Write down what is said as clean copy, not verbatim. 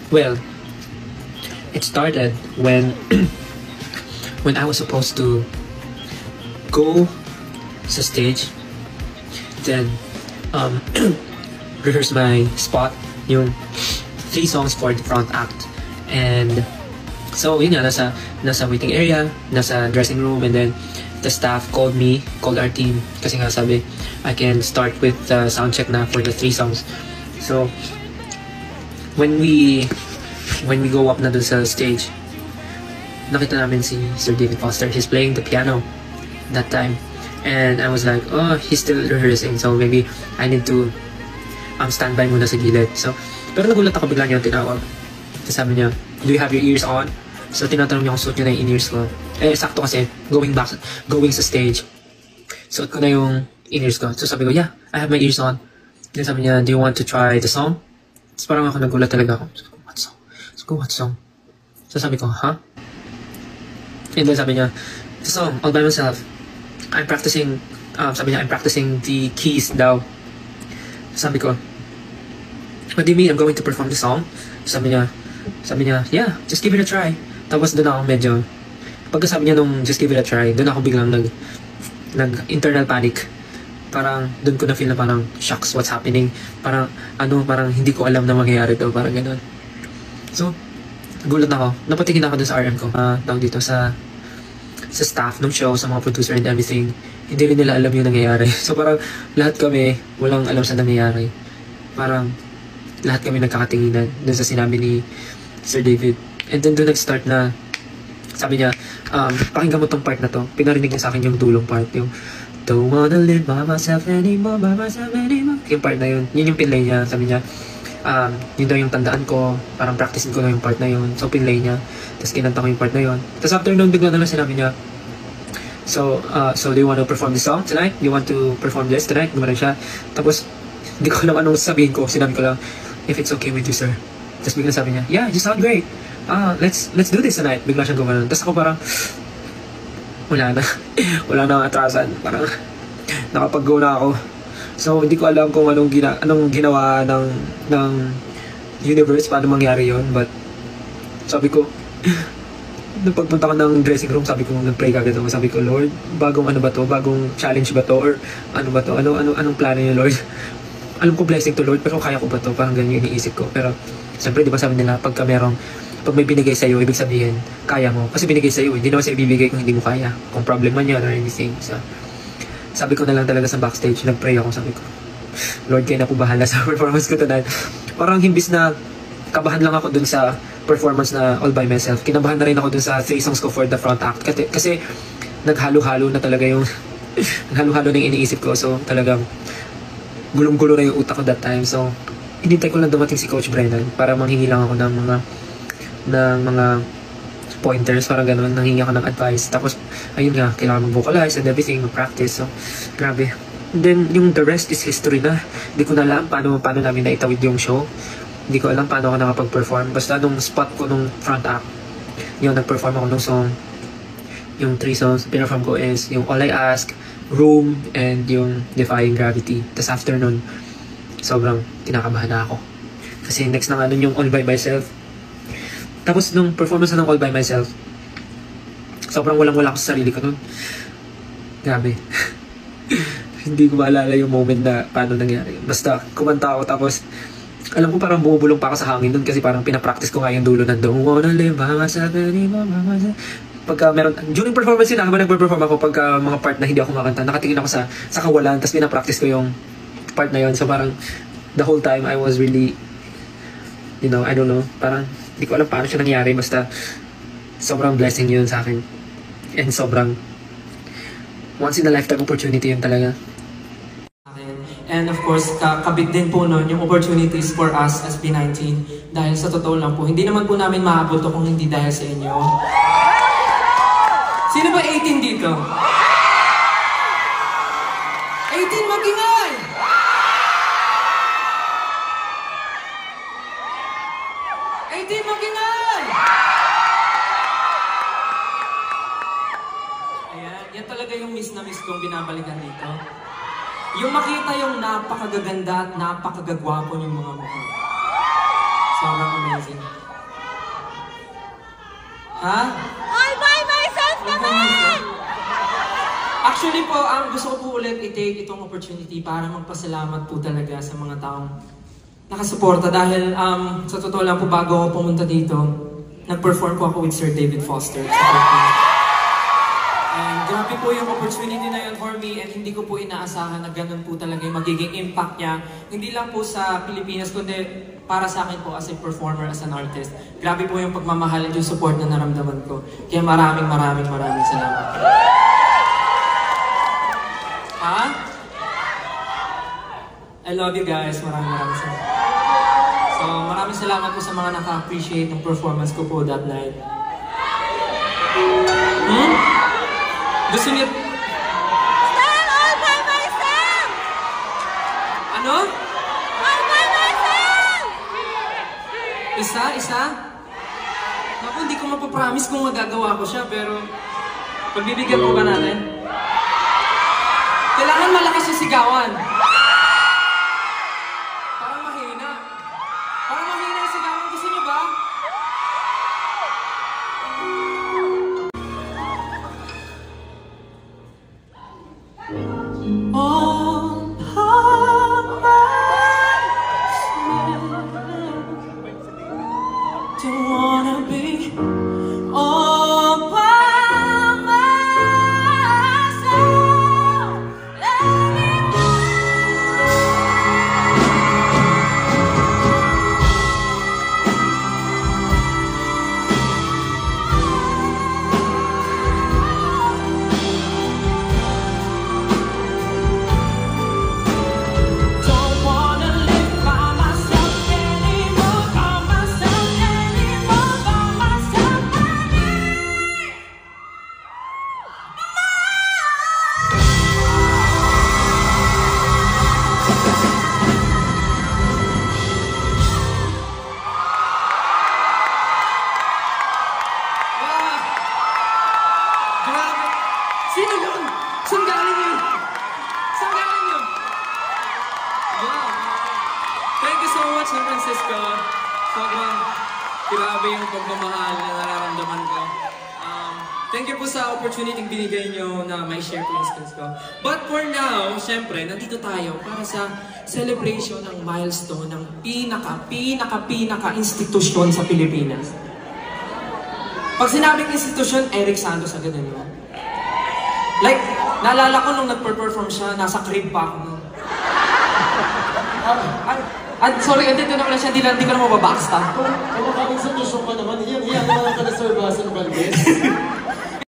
Well, it started when when I was supposed to go sa stage, then rehearse my spot, yung 3 songs for the front act. And so yun nga, nasa waiting area, nasa dressing room, and then the staff called our team, kasi nga sabi I can start with the sound check na for the 3 songs. So when we go up na dun sa stage, nakita namin si Sir David Foster. He's playing the piano that time, and I was like, oh, he's still rehearsing, so maybe I need to standby muna sa gilid. So, pero nagulat ako, bigla niya tinawag. Tapos sabi niya, do you have your ears on? So tinatanong niya kung suot niya na yung in-ears ko. Eh, sakto kasi, going sa stage, suot ko na yung in-ears ko. So sabi ko, yeah, I have my ears on. Then sabi niya, do you want to try the song? Tapos parang ako nagulat talaga ako. So, what song? What song? So sabi ko, huh? And then sabi niya, the song, All By Myself. I'm practicing, sabi niya, I'm practicing the keys daw. Sabi ko, what do you mean I'm going to perform the song? Sabi niya, yeah, just give it a try. Tapos doon ako medyo, pagkasabi niya nung just give it a try, doon ako biglang nag-internal panic. Parang doon ko na feel na parang, shucks, what's happening? Parang hindi ko alam na mangyayari to, parang gano'n. So, gulat ako. Napatingin ako dun sa RM ko. Tawag dito sa staff ng show, sa mga producer and everything. Hindi rin nila alam yung nangyayari. So parang lahat kami walang alam sa nangyayari. Parang lahat kami nagkakatinginan dun sa sinabi ni Sir David. And then doon nag-start na, sabi niya, pakinggan mo tong part na to. Pinarinig niya sa akin yung dulong part. Yung, don't wanna live by myself anymore, by myself anymore. Yung part na yun. Yun yung pinlay niya. Sabi niya, yun daw yung tandaan ko, parang practicein ko na yung part na yun. So pinlay niya, tapos kinanta ko yung part na yun. Tapos after nun, bigla na lang sinabi niya, so do you want to perform this song tonight? Do you want to perform this tonight? Gumanan siya. Tapos hindi ko alam anong sabihin ko. Sinabi ko lang, if it's okay with you, sir. Tapos bigla sabi niya, yeah, you sound great. Let's do this tonight. Bigla siyang gumanan. Tapos ako parang wala na ang atrasan. Parang nakapag-go na ako. So, hindi ko alam kung anong ginawa ng universe, paano mangyari yon. But, sabi ko, nung pagpunta ko ng dressing room, sabi ko, nag-pray kagad ako. Sabi ko, Lord, bagong ano ba to? Bagong challenge ba to? Or ano ba to? Anong plano niyo, Lord? Alam ko blessing to, Lord, pero kaya ko ba to? Parang ganyan yung iniisip ko. Pero, siyempre, di ba sabi nila, pag may binigay sa'yo, ibig sabihin, kaya mo. Kasi binigay sa'yo, hindi naman sa'yo ibibigay kung hindi mo kaya. Kung problem man yan or anything. So, sabi ko na lang talaga sa backstage, nag-pray ako, sabi ko, Lord, kayo na po bahala sa performance ko tonight. Parang himbis na kabahan lang ako dun sa performance na All By Myself, kinabahan na rin ako dun sa 3 songs ko for the front act. Kasi naghalo-halo na talaga yung naghalo-halo na yung iniisip ko. So talagang gulong-gulo na yung utak ko that time. So hinintay ko lang dumating si Coach Brennan para manghingi lang ako ng mga pointers, parang gano'n, nanghingi ako ng advice. Tapos, ayun nga, kailangan mag-vocalize and everything, mag-practice. So, grabe. And then, yung the rest is history na. Hindi ko na alam paano namin naitawid yung show. Hindi ko alam paano ako nakapag-perform. Basta nung spot ko nung front act, yung nag-perform ako nung song, yung 3 songs, perform ko is yung All I Ask, Room, and yung Defying Gravity. Tapos after nun, sobrang kinakabahan na ako. Kasi next na nga nun yung All By Myself. Tapos nung performance na ng All By Myself, sobrang walang-wala ako sa sarili ko nun. Grabe. Hindi ko maalala yung moment na paano nangyari. Basta kumanta ako, tapos alam ko parang bumubulong pa ako sa hangin nun kasi parang pinapractice ko nga yung dulo ng don't wanna live by myself anymore. Pagka meron, during performance yun, habang nagpe-perform ako, pagka mga part na hindi ako makanta, nakatingin ako sa kawalan, tapos pinapractice ko yung part na yun. So parang the whole time I was really, I don't know, parang hindi ko alam paano siya nangyari, basta sobrang blessing yun sa akin. And sobrang once in a lifetime opportunity yun talaga. And of course, kabit din po nun yung opportunities for us as P19. Dahil sa totoo lang po, hindi naman po namin maabot to kung hindi dahil sa inyo. Sino ba 18 dito? 18 magingay! Ayan, yan talaga yung miss na miss kong binabalikan dito. Yung makita yung napakagaganda at napakagagwapo ng mga mukha. Sobrang amazing. po, gusto ko po ulit i-take itong opportunity para magpasalamat po talaga sa mga taong nakasuporta dahil sa totoo lang po bago ako pumunta dito, nag-perform po ako with Sir David Foster sa Philippines. And grabe po yung opportunity na yun for me and hindi ko po inaasahan na ganun po talaga yung magiging impact niya. Hindi lang po sa Pilipinas, kundi para sa akin po as a performer, as an artist. Grabe po yung pagmamahal at yung support na naramdaman ko. Kaya maraming salamat. Ha? I love you guys. Maraming salamat. So, maraming salamat po sa mga naka-appreciate ng performance ko po that night. Gusto niyo... Stand all by myself! Ano? All by myself! Isa? Naku, hindi ko mapapromise kung magagawa ko siya, pero... Pagbibigyan po ba natin? Kailangan malakas yung sigawan. Parang mahina yung sigawan. Gusto niyo ba? Don't wanna be all by myself. Let me go. Don't wanna live by myself anymore, by myself anymore, by myself. Wow! Grabe! Sino yun? Saan galing yun? Wow! Thank you so much, San Francisco. Sobrang grabe yung pagmamahal na nararamdaman ko. Thank you po sa opportunity binigay nyo na may share po yung skills ko. But for now, syempre, nandito tayo para sa celebration ng milestone ng pinaka institusyon sa Pilipinas. Pag sinabing institusyon, Eric Santos agad yun. Like, naalala ko nung nag-perform siya, nasa crib pa ako nun. Sorry, andito na pala siya, hindi ko na mababackstab. Kung makaking sa tusok ka naman, hiyang-hiyang naman ka na Sir Basil Valdez.